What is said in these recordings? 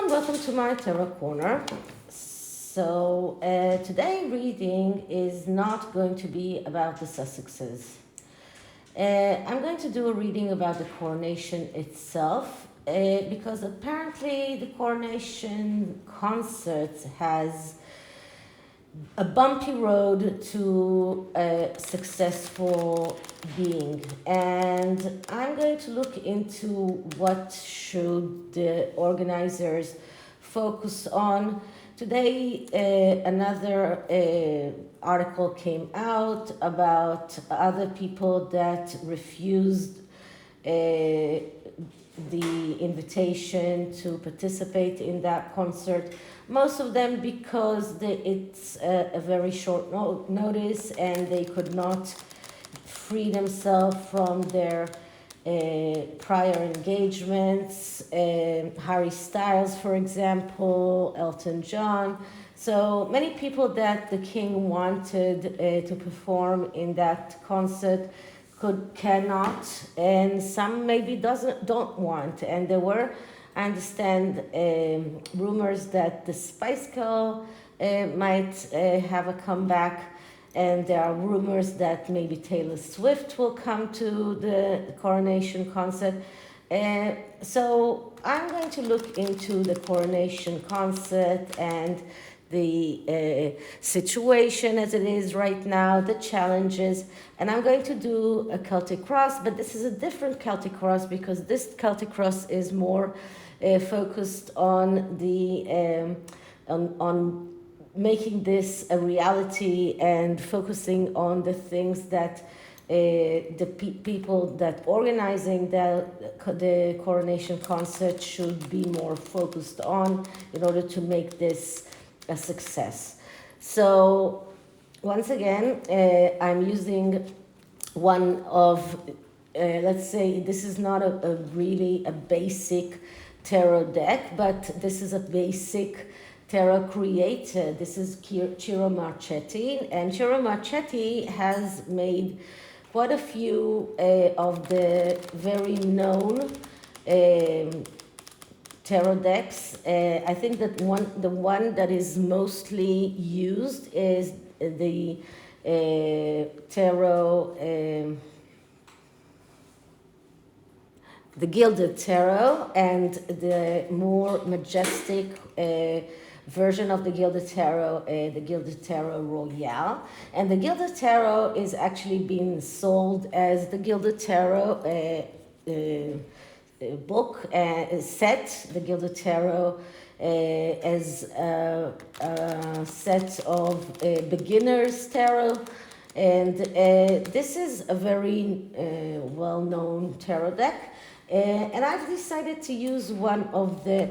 welcome to my Tarot Corner. So today reading is not going to be about the Sussexes. I'm going to do a reading about the coronation itself because apparently the coronation concert has a bumpy road to a successful being, and I'm going to look into what should the organizers focus on. Today another article came out about other people that refused the invitation to participate in that concert, most of them because it's a very short notice and they could not free themselves from their prior engagements. Harry Styles, for example, Elton John. So many people that the king wanted to perform in that concert cannot, and some maybe don't want. And there were, I understand, rumors that the Spice Girl might have a comeback, and there are rumors that maybe Taylor Swift will come to the coronation concert. So I'm going to look into the coronation concert and the situation as it is right now, the challenges, and I'm going to do a Celtic cross, but this is a different Celtic cross because this Celtic cross is more focused on the on making this a reality and focusing on the things that the people that organizing the coronation concert should be more focused on in order to make this a success. So once again, I'm using one of, let's say this is not a really a basic tarot deck, but this is a basic tarot created. This is Ciro Marchetti, and Ciro Marchetti has made quite a few of the very known tarot decks. I think that the one that is mostly used is the tarot, the Gilded Tarot, and the more majestic version of the Gilded Tarot, the Gilded Tarot Royale. And the Gilded Tarot is actually being sold as the Gilded Tarot book set, the Gilded Tarot as a set of beginners tarot, and this is a very well-known tarot deck, and I've decided to use one of the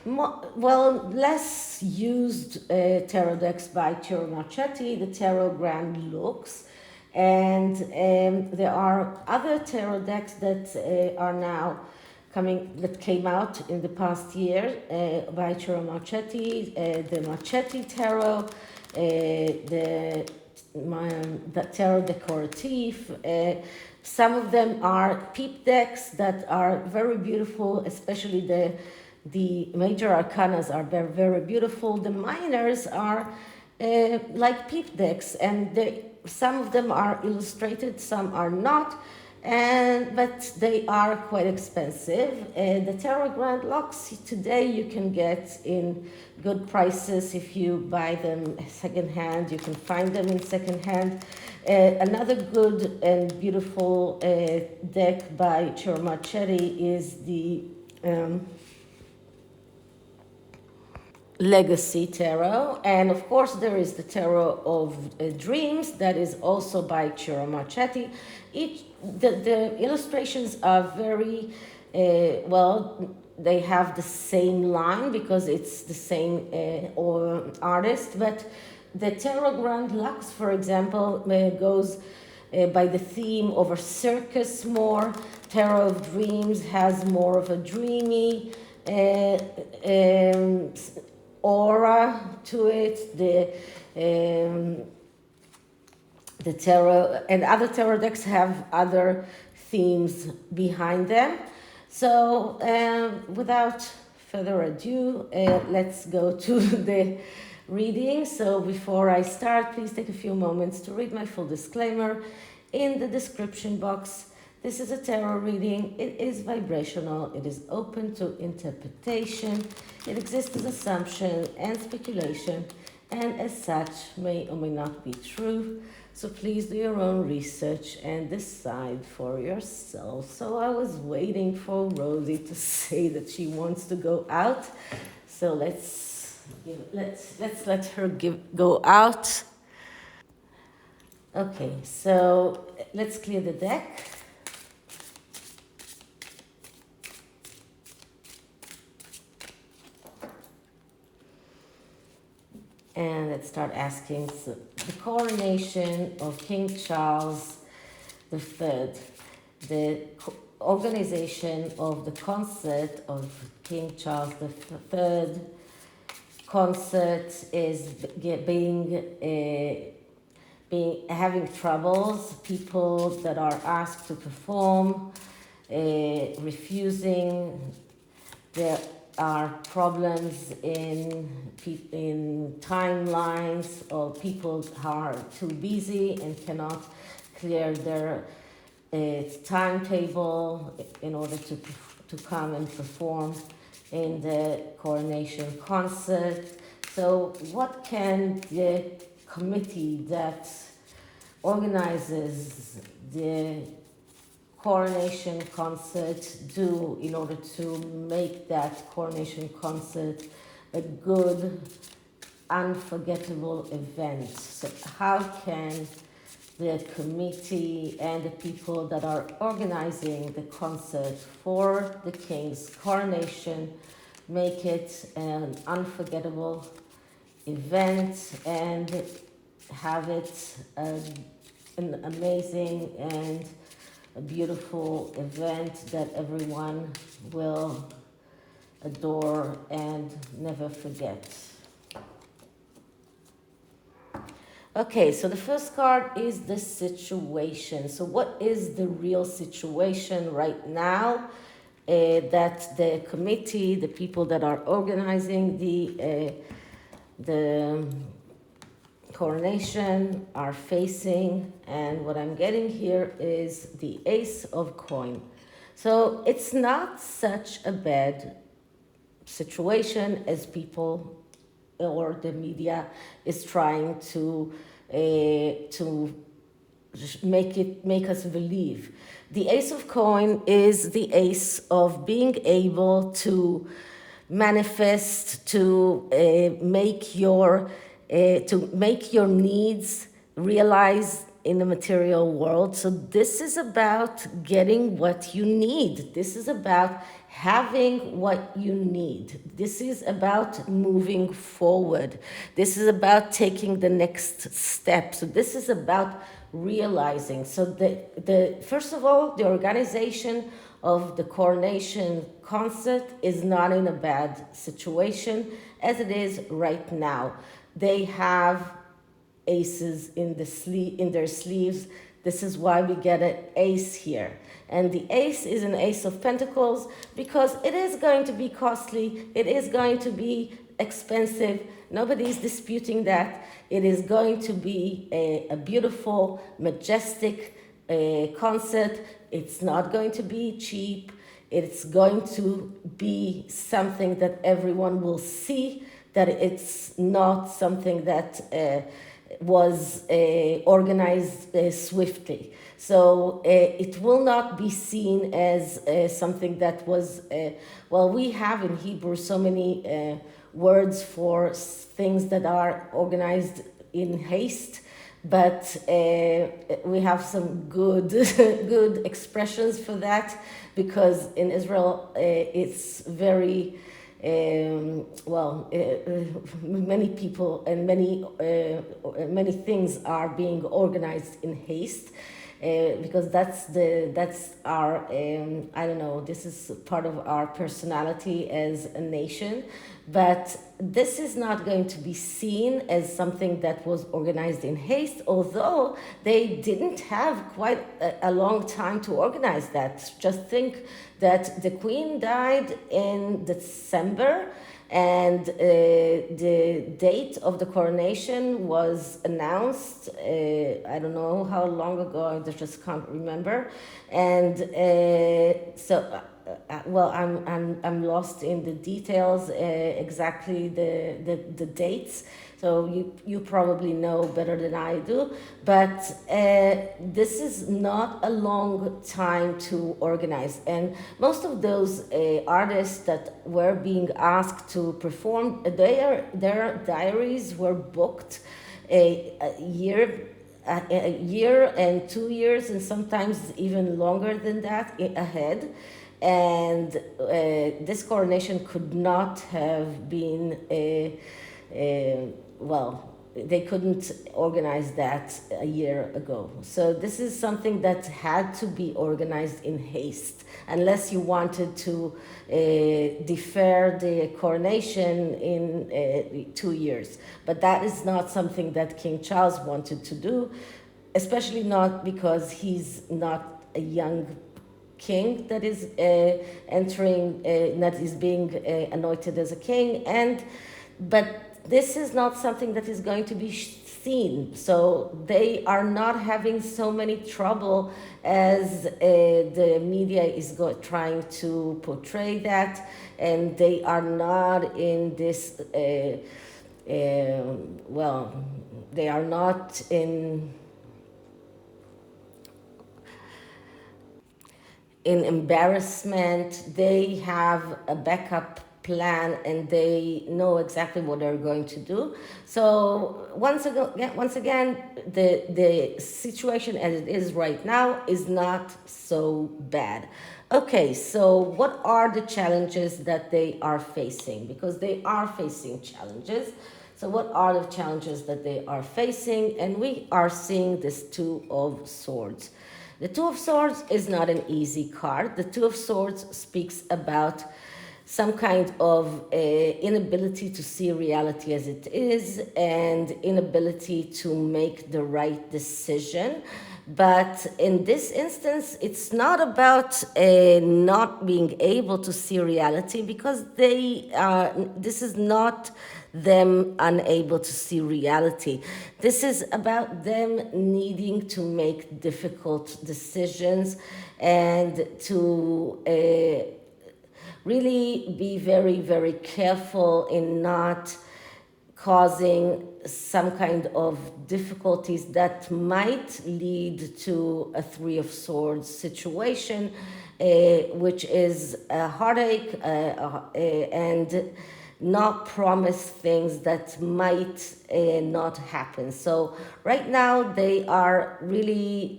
less used tarot decks by Ciro Marchetti, the Tarot Grand LUXE. And there are other tarot decks that are now that came out in the past year by Ciro Marchetti, the Marchetti Tarot, the Tarot Decorative. Some of them are peep decks that are very beautiful, especially the major arcanas are very, very beautiful. The minors are like peep decks, and some of them are illustrated, some are not. But they are quite expensive. The Tarot Grand LUXE today you can get in good prices if you buy them secondhand. You can find them in secondhand. Another good and beautiful deck by Ciro Marchetti is the Legacy Tarot, and of course there is the Tarot of Dreams that is also by Ciro Marchetti. The illustrations are very they have the same line because it's the same artist, but the Tarot Grand LUXE, for example, goes by the theme of a circus more. Tarot of Dreams has more of a dreamy aura to it. The tarot and other tarot decks have other themes behind them. So without further ado, let's go to the reading. So before I start, please take a few moments to read my full disclaimer in the description box. This is a tarot reading. It is vibrational. It is open to interpretation. It exists as assumption and speculation, and as such may or may not be true. So please do your own research and decide for yourself. So I was waiting for Rosie to say that she wants to go out. So let's let her go out. Okay, so let's clear the deck. And let's start asking. So, the coronation of King Charles III, the organization of the concert of King Charles III concert is having troubles. People that are asked to perform refusing. There are problems in timelines, or people are too busy and cannot clear their timetable in order to come and perform in the coronation concert. So what can the committee that organizes the coronation concert do in order to make that coronation concert a good, unforgettable event? So how can the committee and the people that are organizing the concert for the king's coronation make it an unforgettable event and have it an amazing and a beautiful event that everyone will adore and never forget? Okay, so the first card is the situation. So what is the real situation right now that the committee, the people that are organizing the coronation are facing? And what I'm getting here is the Ace of Coin. So it's not such a bad situation as people or the media is trying to make us believe. The Ace of Coin is the ace of being able to manifest, to make your needs realized in the material world. So this is about getting what you need. This is about having what you need. This is about moving forward. This is about taking the next step. So this is about realizing. So the first of all, the organization of the coronation concert is not in a bad situation as it is right now. They have aces in their sleeves. This is why we get an ace here. And the ace is an ace of pentacles because it is going to be costly. It is going to be expensive. Nobody is disputing that. It is going to be a beautiful, majestic concert. It's not going to be cheap. It's going to be something that everyone will see, that it's not something that was organized swiftly. So it will not be seen as something that was, we have in Hebrew so many words for things that are organized in haste, but we have some good good expressions for that, because in Israel it's very many people and many things are being organized in haste, because that's our I don't know, this is part of our personality as a nation. But this is not going to be seen as something that was organized in haste, although they didn't have quite a long time to organize that. Just think that the queen died in December, and the date of the coronation was announced, I don't know how long ago, I just can't remember. And well, I'm lost in the details, exactly the dates. So you probably know better than I do, but this is not a long time to organize. And most of those artists that were being asked to perform, their diaries were booked a year and 2 years, and sometimes even longer than that ahead. And this coronation could not have been well, they couldn't organize that a year ago. So this is something that had to be organized in haste, unless you wanted to defer the coronation in 2 years. But that is not something that King Charles wanted to do, especially not because he's not a young king that is entering, that is being anointed as a king, but this is not something that is going to be seen. So they are not having so many trouble as the media is trying to portray that, and they are not in this, well, they are not in embarrassment. They have a backup plan and they know exactly what they're going to do. So once again, the situation as it is right now is not so bad. Okay, so what are the challenges that they are facing? Because they are facing challenges. So what are the challenges that they are facing? And we are seeing this Two of Swords. The Two of Swords is not an easy card. The Two of Swords speaks about some kind of inability to see reality as it is and inability to make the right decision. But in this instance, it's not about not being able to see reality, because this is not them unable to see reality. This is about them needing to make difficult decisions and to really be very, very careful in not causing some kind of difficulties that might lead to a Three of Swords situation, which is a heartache and not promise things that might not happen. So right now they are really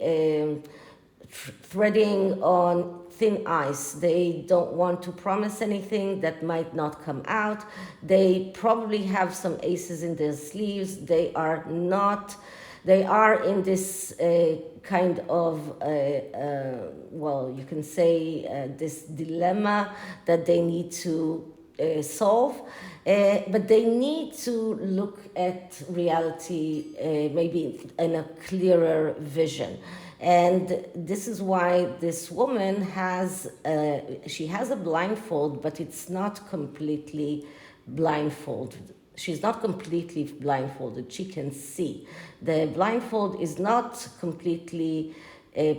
threading on thin ice. They don't want to promise anything that might not come out. They probably have some aces in their sleeves. They are in this kind of, well, you can say this dilemma that they need to solve, but they need to look at reality maybe in a clearer vision. And this is why this woman has a blindfold, but it's not completely blindfolded. She's not completely blindfolded. She can see. The blindfold is not completely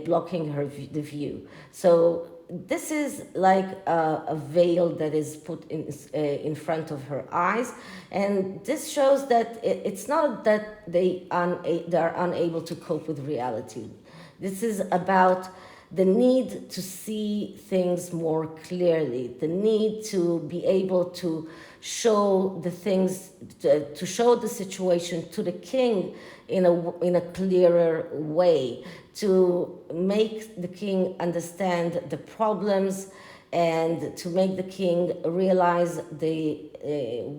blocking the view. So this is like a veil that is put in front of her eyes, and this shows that it's not that they are unable to cope with reality. This is about the need to see things more clearly, the need to be able to show the things, to show the situation to the king in a clearer way, to make the king understand the problems and to make the king realize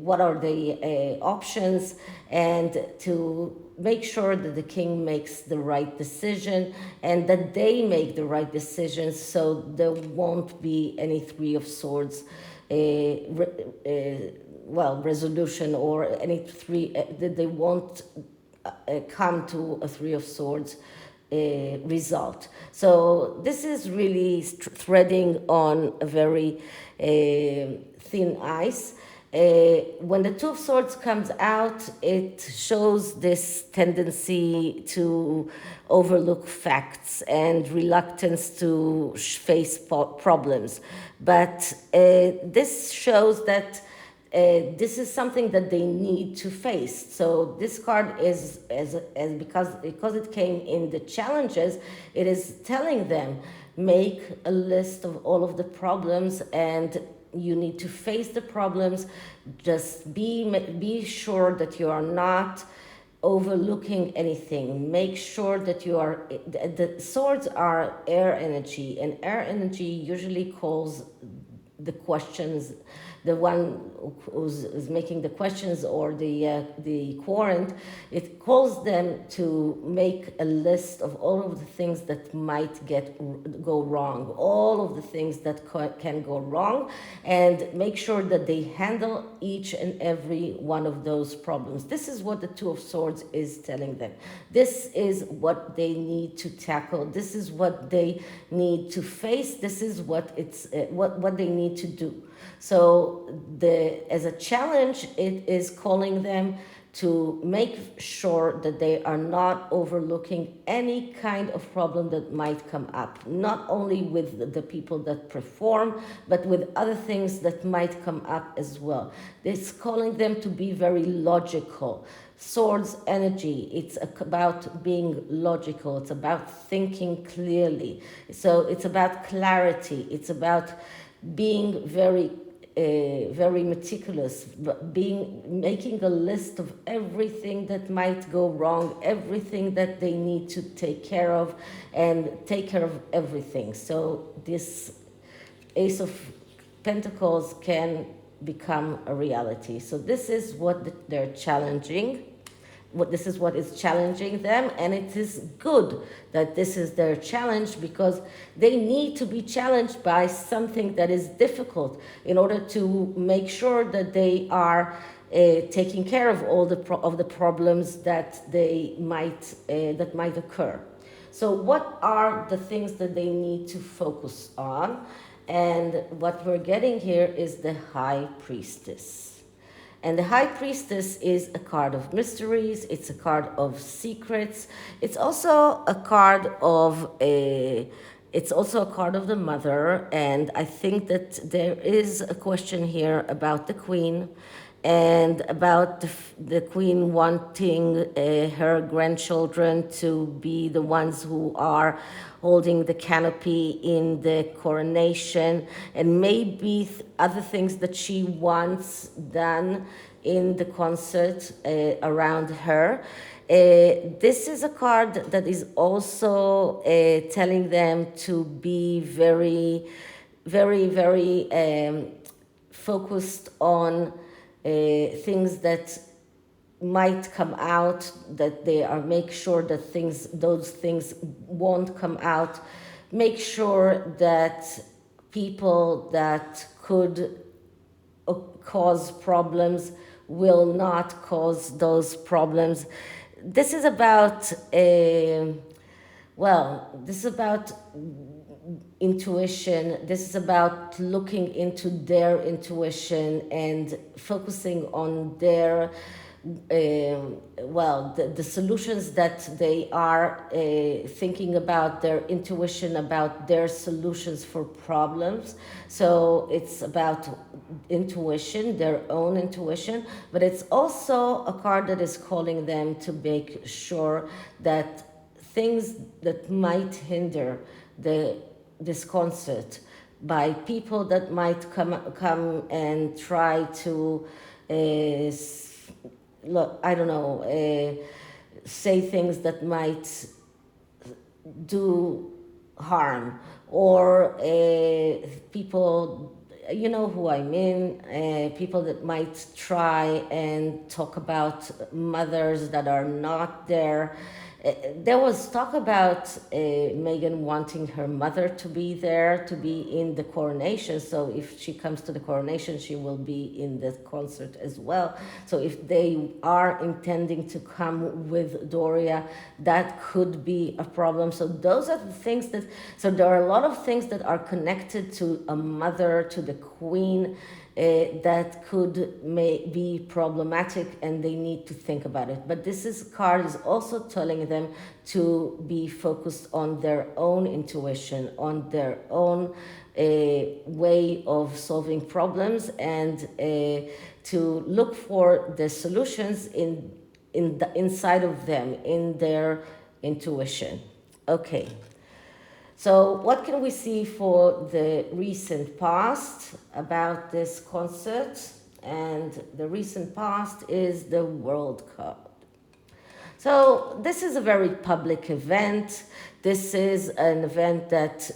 what are the options, and to make sure that the king makes the right decision and that they make the right decisions, so there won't be any Three of Swords resolution or any three, that they won't come to a Three of Swords result. So this is really threading on a very thin ice. When the Two of Swords comes out, it shows this tendency to overlook facts and reluctance to face problems. But this shows that this is something that they need to face. So this card is because it came in the challenges, it is telling them, make a list of all of the problems, and you need to face the problems. Just be sure that you are not overlooking anything. Make sure that you are, the swords are air energy, and air energy usually calls the questions, the one who's making the questions, or the querent, it calls them to make a list of all of the things that might go wrong, all of the things that can go wrong, and make sure that they handle each and every one of those problems. This is what the Two of Swords is telling them. This is what they need to tackle. This is what they need to face. This is what what they need to do. So as a challenge, it is calling them to make sure that they are not overlooking any kind of problem that might come up, not only with the people that perform, but with other things that might come up as well. It's calling them to be very logical. Swords energy, it's about being logical, it's about thinking clearly. So it's about clarity, it's about being very meticulous, making a list of everything that might go wrong, everything that they need to take care of, and take care of everything. So this Ace of Pentacles can become a reality. So this is what they're challenging. This is what is challenging them, and it is good that this is their challenge, because they need to be challenged by something that is difficult in order to make sure that they are taking care of all the problems that might occur. So what are the things that they need to focus on? And what we're getting here is the High Priestess. And the High Priestess is a card of mysteries. It's a card of secrets. It's also a card of the Mother. And I think that there is a question here about the Queen, and about the Queen wanting her grandchildren to be the ones who are holding the canopy in the coronation, and maybe other things that she wants done in the concert around her. This is a card that is also telling them to be very, very, very focused on things that might come out, that they are make sure that those things won't come out. Make sure that people that could cause problems will not cause those problems. This is about intuition. This is about looking into their intuition and focusing on their the solutions that they are thinking about, their intuition about their solutions for problems. So it's about intuition, their own intuition, but it's also a card that is calling them to make sure that things that might hinder this concert by people that might come and try to say things that might do harm, or people, you know who I mean, people that might try and talk about mothers that are not there. there was talk about Meghan wanting her mother to be there, to be in the coronation. So if she comes to the coronation, she will be in the concert as well. So if they are intending to come with Doria, that could be a problem. So those are the things that, so there are a lot of things that are connected to a mother, to the queen, that could be problematic, and they need to think about it. But card is also telling them to be focused on their own intuition, on their own way of solving problems, and to look for the solutions inside of them, in their intuition. Okay. So what can we see for the recent past about this concert? And the recent past is the World Cup. So this is a very public event. This is an event that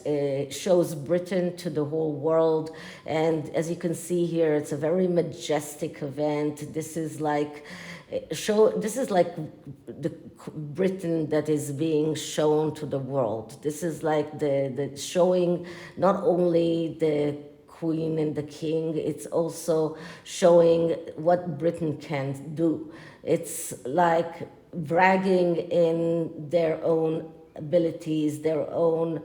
shows Britain to the whole world. And as you can see here, it's a very majestic event. This is like the Britain that is being shown to the world. This is like the showing not only the Queen and the King, it's also showing what Britain can do. It's like bragging in their own abilities, their own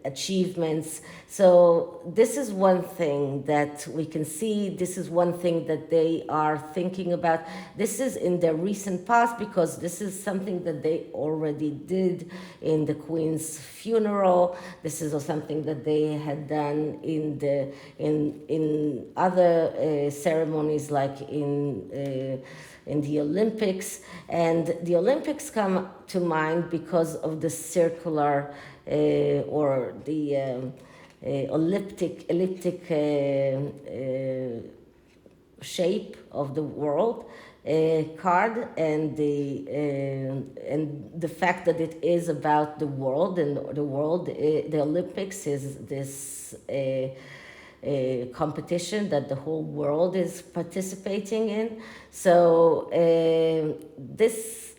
achievements. So this is one thing that we can see. This is one thing that they are thinking about. This is in the recent past, because this is something that they already did in the Queen's funeral. This is something that they had done in other ceremonies, like in the Olympics. And the Olympics come to mind because of the circular or the elliptic shape of the world card, and the fact that it is about the world, and the world, the Olympics is this competition that the whole world is participating in. So this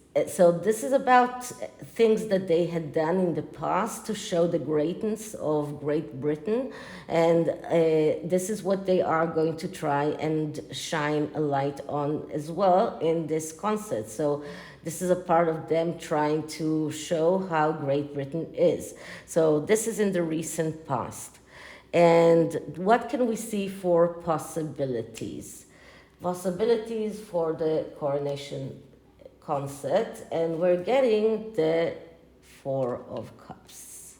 is about things that they had done in the past to show the greatness of Great Britain, and this is what they are going to try and shine a light on as well in this concert. So this is a part of them trying to show how Great Britain is. So this is in the recent past. And what can we see for possibilities? Possibilities for the coronation concert, and we're getting the Four of Cups.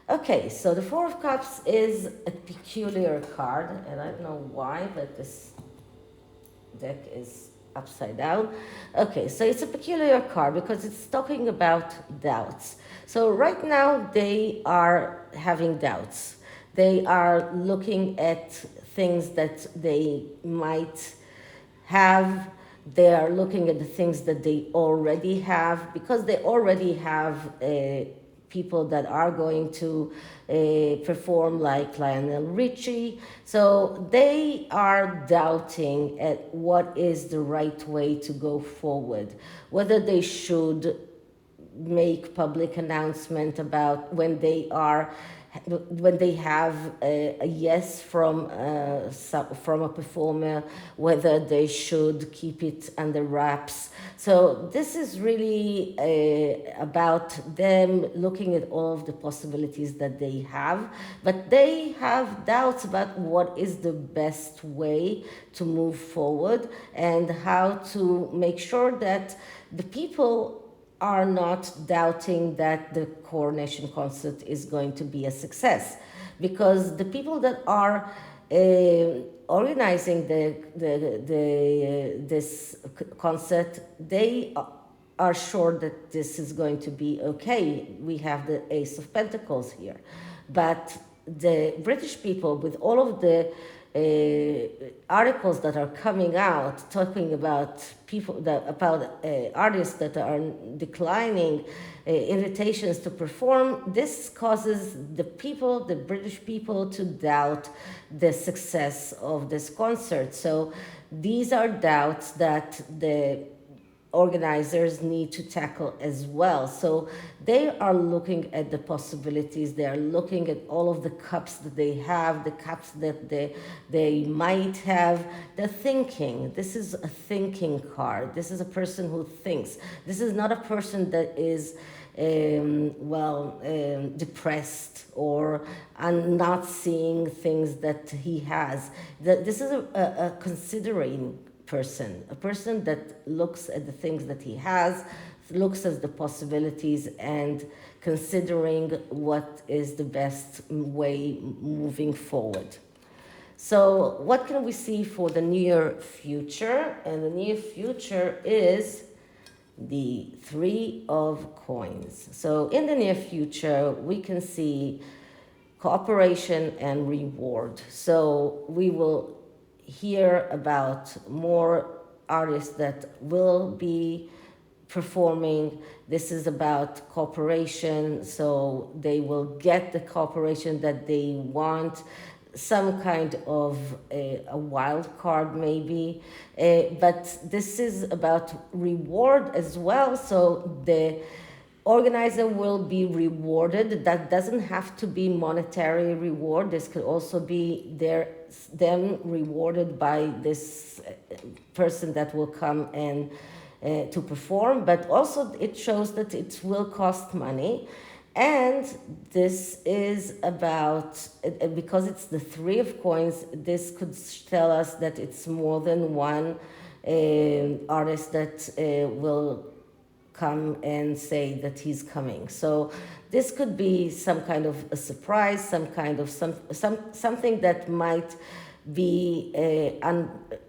Okay, so the Four of Cups is a peculiar card, and I don't know why, but this deck is upside down. Okay, so it's a peculiar card because it's talking about doubts. So right now they are having doubts. They are looking at things that they might have. They are looking at the things that they already have, because they already have people that are going to perform, like Lionel Richie. So they are doubting at what is the right way to go forward, whether they should make public announcement about when they have a yes from a performer, whether they should keep it under wraps. So this is really about them looking at all of the possibilities that they have, but they have doubts about what is the best way to move forward and how to make sure that the people are not doubting that the coronation concert is going to be a success, because the people that are organizing this concert, they are sure that this is going to be okay. We have the Ace of Pentacles here, but the British people, with all of the articles that are coming out talking about artists that are declining invitations to perform, this causes the British people, to doubt the success of this concert. So these are doubts that the organizers need to tackle as well. So they are looking at the possibilities, they are looking at all of the cups that they have, the cups that they might have. They're thinking. This is a thinking card. This is a person who thinks. This is not a person that is depressed or not seeing things that he has. This is a considering person, a person that looks at the things that he has, looks at the possibilities and considering what is the best way moving forward. So what can we see for the near future? And the near future is the Three of Coins. So in the near future, we can see cooperation and reward. So we will hear about more artists that will be performing. This is about cooperation, so they will get the cooperation that they want, some kind of a wild card maybe, but this is about reward as well. So the organizer will be rewarded. That doesn't have to be monetary reward. This could also be them rewarded by this person that will come and to perform. But also it shows that it will cost money. And this is about, because it's the Three of Coins, this could tell us that it's more than one artist that will come and say that he's coming. So this could be some kind of a surprise, some kind of something that might be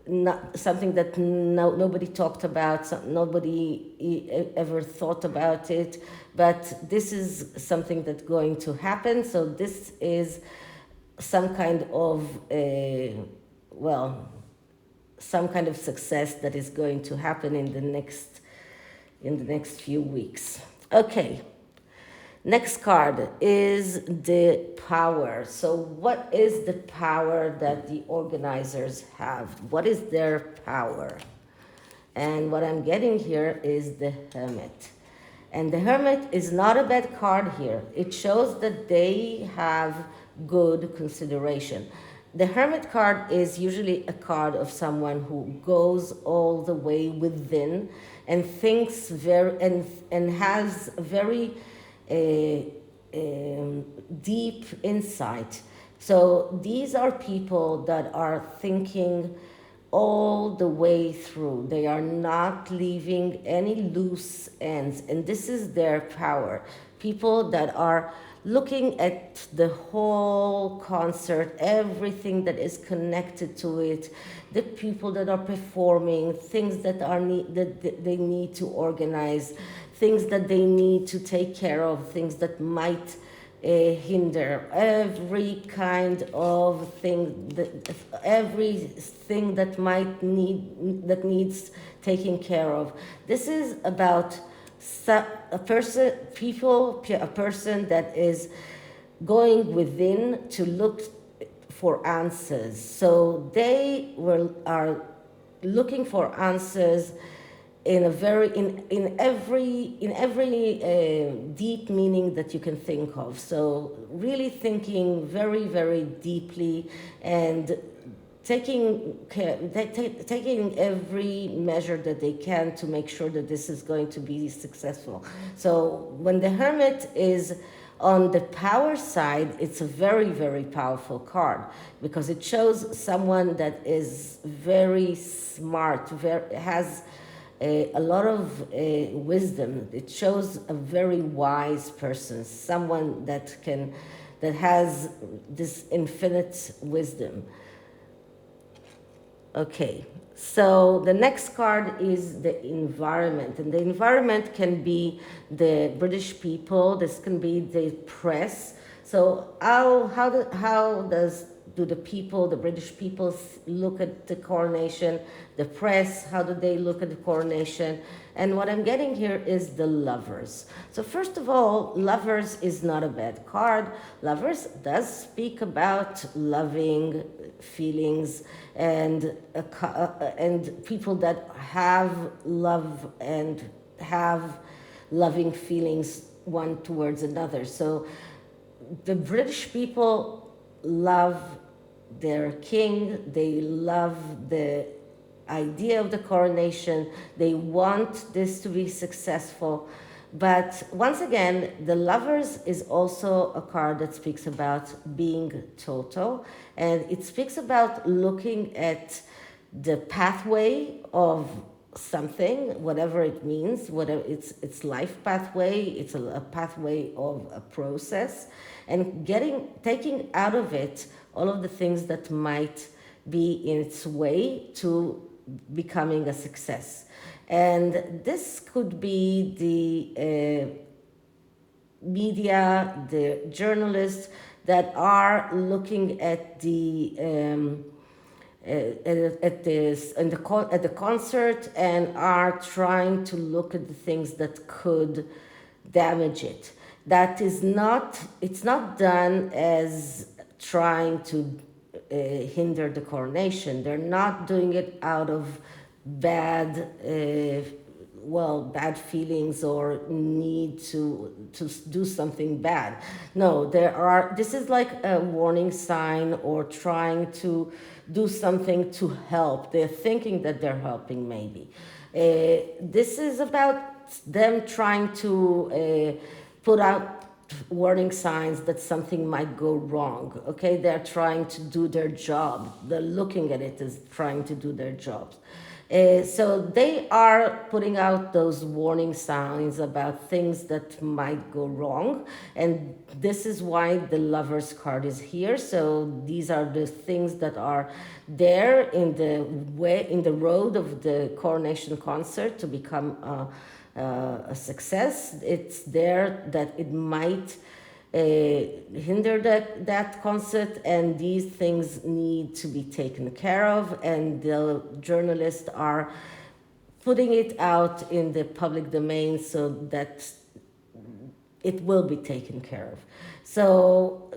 not something that nobody talked about, nobody ever thought about it, but this is something that's going to happen. So this is some kind of some kind of success that is going to happen in the next few weeks. Okay, next card is the power. So what is the power that the organizers have? What is their power? And what I'm getting here is the Hermit. And the Hermit is not a bad card here. It shows that they have good consideration. The Hermit card is usually a card of someone who goes all the way within and thinks and has very deep insight. So these are people that are thinking all the way through. They are not leaving any loose ends, and this is their power. People that are looking at the whole concert, everything that is connected to it, the people that are performing, things that they need to organize, things that they need to take care of, things that might hinder, every kind of thing, everything that needs taking care of. This is about a person that is going within to look for answers. So they are looking for answers in every deep meaning that you can think of. So really thinking very, very deeply and taking every measure that they can to make sure that this is going to be successful. So when the Hermit is on the power side, it's a very, very powerful card because it shows someone that is very smart, has a lot of wisdom. It shows a very wise person, someone that has this infinite wisdom. Okay, so the next card is the environment, and the environment can be the British people. This can be the press. So how does do the people, the British people, look at the coronation? The press, how do they look at the coronation? And what I'm getting here is the lovers. So first of all, lovers is not a bad card. Lovers does speak about loving feelings and people that have love and have loving feelings one towards another. So the British people love their king, they love the idea of the coronation, they want this to be successful. But once again, the lovers is also a card that speaks about being total, and it speaks about looking at the pathway of something, whatever it means, whatever it's life pathway, it's a pathway of a process, and taking out of it all of the things that might be in its way to becoming a success. And this could be the media, the journalists that are looking at the at the concert and are trying to look at the things that could damage it. That is not, it's not done as trying to hinder the coronation. They're not doing it out of bad bad feelings or need to do something bad. No, this is like a warning sign or trying to do something to help. They're thinking that they're helping, maybe. This is about them trying to put out warning signs that something might go wrong. Okay, they're trying to do their job. They're looking at it as trying to do their jobs. So they are putting out those warning signs about things that might go wrong, and this is why the Lovers card is here. So these are the things that are there in the road of the coronation concert to become a success. It's there that it might hinder that concert, and these things need to be taken care of, and the journalists are putting it out in the public domain so that it will be taken care of. So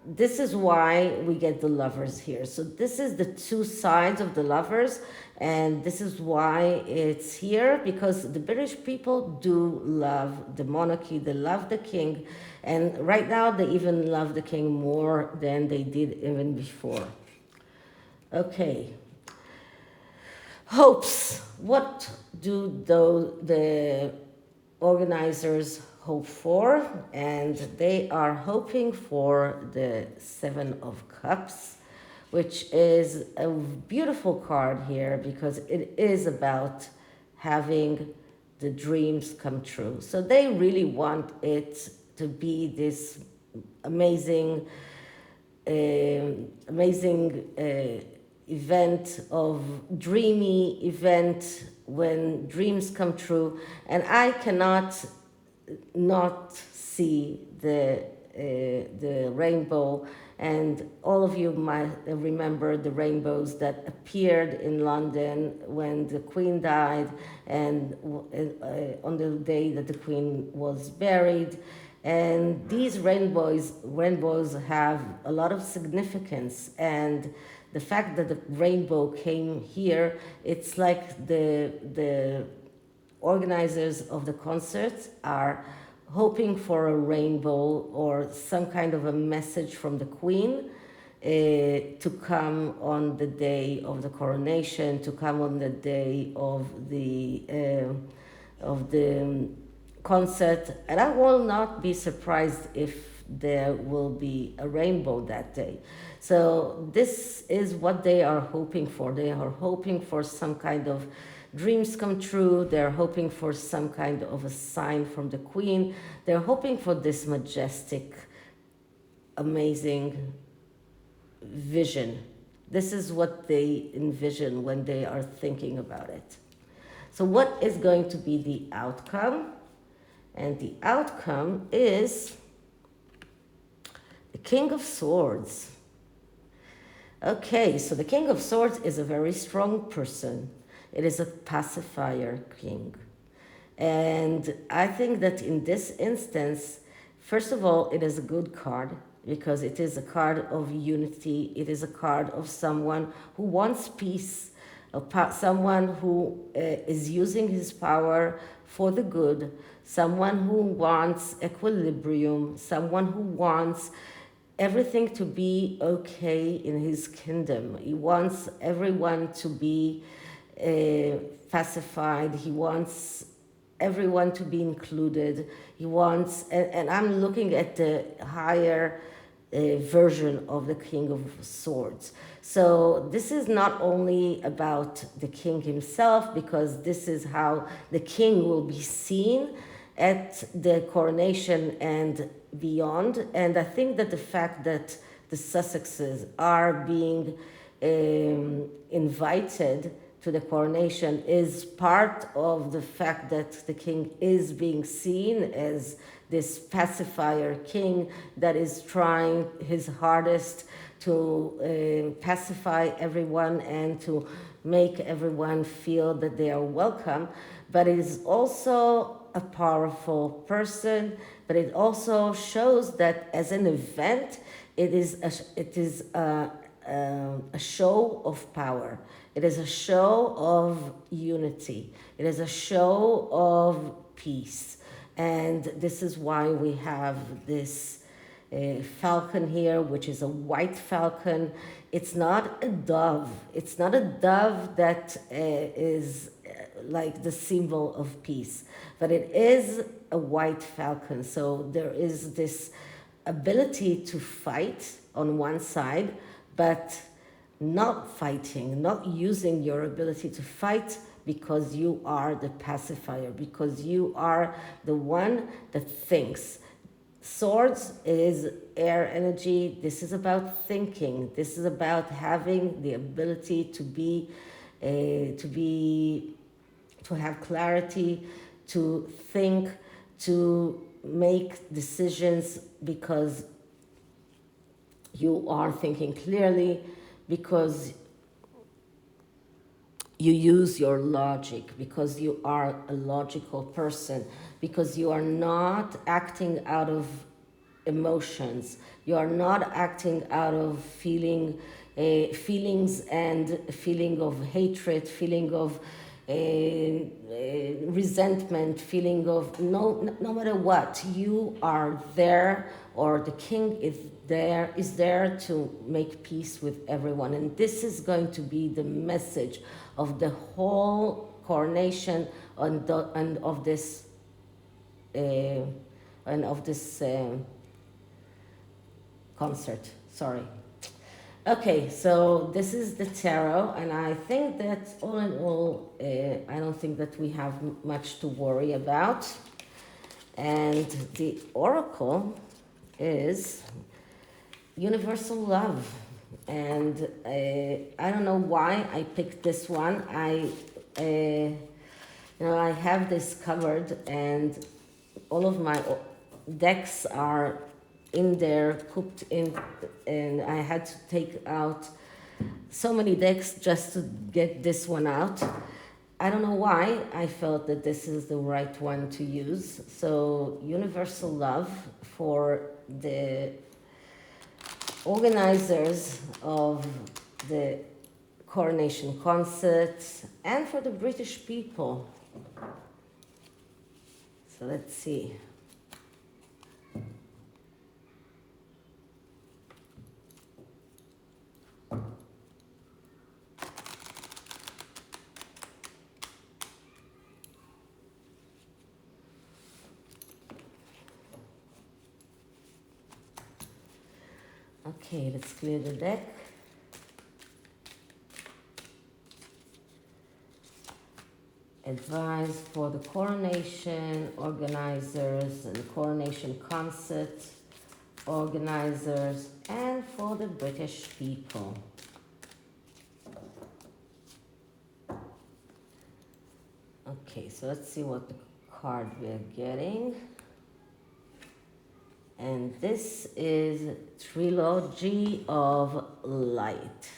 this is why we get the Lovers here. So this is the two sides of the Lovers, and this is why it's here, because the British people do love the monarchy, they love the king, and right now they even love the king more than they did even before. Okay. Hopes. What do the organizers hope for? And they are hoping for the Seven of Cups, which is a beautiful card here because it is about having the dreams come true. So they really want it to be this amazing event of dreamy event when dreams come true. And I cannot not see the rainbow, and all of you might remember the rainbows that appeared in London when the Queen died and on the day that the Queen was buried. And these rainbows have a lot of significance, and the fact that the rainbow came here, it's like the organizers of the concerts are hoping for a rainbow or some kind of a message from the Queen to come on the day of the coronation, to come on the day of the concert. And I will not be surprised if there will be a rainbow that day. So this is what they are hoping for. They are hoping for some kind of dreams come true. They're hoping for some kind of a sign from the Queen. They're hoping for this majestic, amazing vision. This is what they envision when they are thinking about it. So what is going to be the outcome? And the outcome is the King of Swords. Okay, so the King of Swords is a very strong person. It is a pacifier king. And I think that in this instance, first of all, it is a good card because it is a card of unity. It is a card of someone who wants peace, someone who is using his power for the good, someone who wants equilibrium, someone who wants everything to be okay in his kingdom. He wants everyone to be pacified. He wants everyone to be included. He wants, and I'm looking at the higher version of the King of Swords. So this is not only about the king himself, because this is how the king will be seen at the coronation and beyond. And I think that the fact that the Sussexes are being invited to the coronation is part of the fact that the king is being seen as this pacifier king that is trying his hardest to pacify everyone and to make everyone feel that they are welcome. But it is also a powerful person, but it also shows that as an event, it is a show of power. It is a show of unity. It is a show of peace. And this is why we have this falcon here, which is a white falcon. It's not a dove. It's not a dove that is like the symbol of peace, but it is a white falcon. So there is this ability to fight on one side, but not fighting, not using your ability to fight because you are the pacifier, because you are the one that thinks. Swords is air energy. This is about thinking. This is about having the ability to have clarity, to think, to make decisions because you are thinking clearly, because you use your logic, because you are a logical person, because you are not acting out of emotions. You are not acting out of feelings and feeling of hatred, feeling of resentment, feeling of no matter what, you are there, or the king is there to make peace with everyone. And this is going to be the message of the whole coronation and of this concert. Sorry. Okay, so this is the tarot, and I think that all in all, I don't think that we have much to worry about. And the oracle is universal love. And I don't know why I picked this one. I have this covered, and all of my decks are in there, cooked in, and I had to take out so many decks just to get this one out. I don't know why I felt that this is the right one to use. So universal love for the organizers of the coronation concert and for the British people. So let's see. Okay, let's clear the deck. Advice for the coronation organizers and the coronation concert organizers and for the British people. Okay, so let's see what the card we're getting. And this is Trilogy of Light.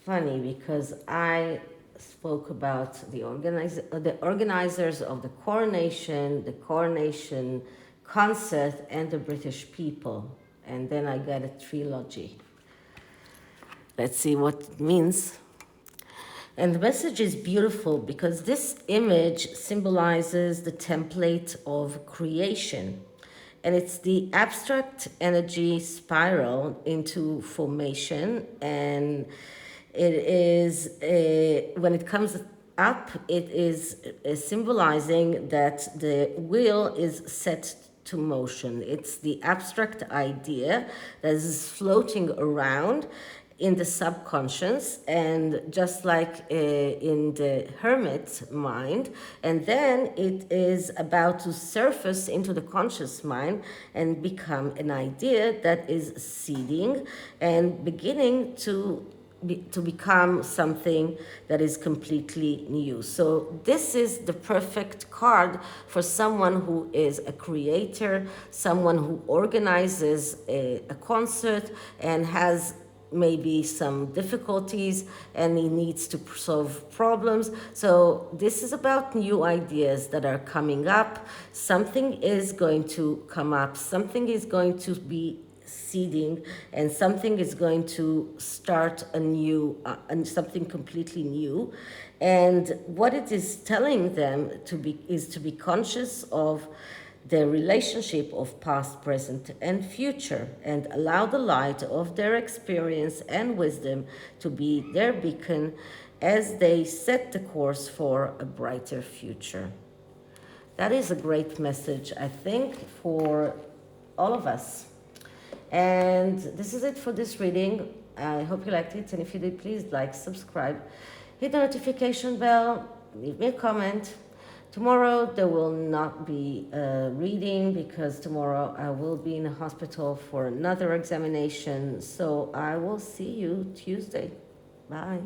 funny because I spoke about the organizers of the coronation concert, and the British people, and then I got a trilogy. Let's see what it means. And the message is beautiful because this image symbolizes the template of creation. And it's the abstract energy spiral into formation. And it is, when it comes up, it is symbolizing that the wheel is set to motion. It's the abstract idea that is floating around in the subconscious, and just like in the hermit's mind, and then it is about to surface into the conscious mind and become an idea that is seeding and beginning to become something that is completely new. So this is the perfect card for someone who is a creator, someone who organizes a concert and has maybe some difficulties and he needs to solve problems. So this is about new ideas that are coming up. Something is going to come up, something is going to be seeding, and something is going to start a new and something completely new. And what it is telling them to be is to be conscious of the relationship of past, present, and future, and allow the light of their experience and wisdom to be their beacon as they set the course for a brighter future. That is a great message, I think, for all of us. And this is it for this reading. I hope you liked it, and if you did, please like, subscribe, hit the notification bell, leave me a comment. Tomorrow there will not be a reading because tomorrow I will be in a hospital for another examination. So I will see you Tuesday. Bye.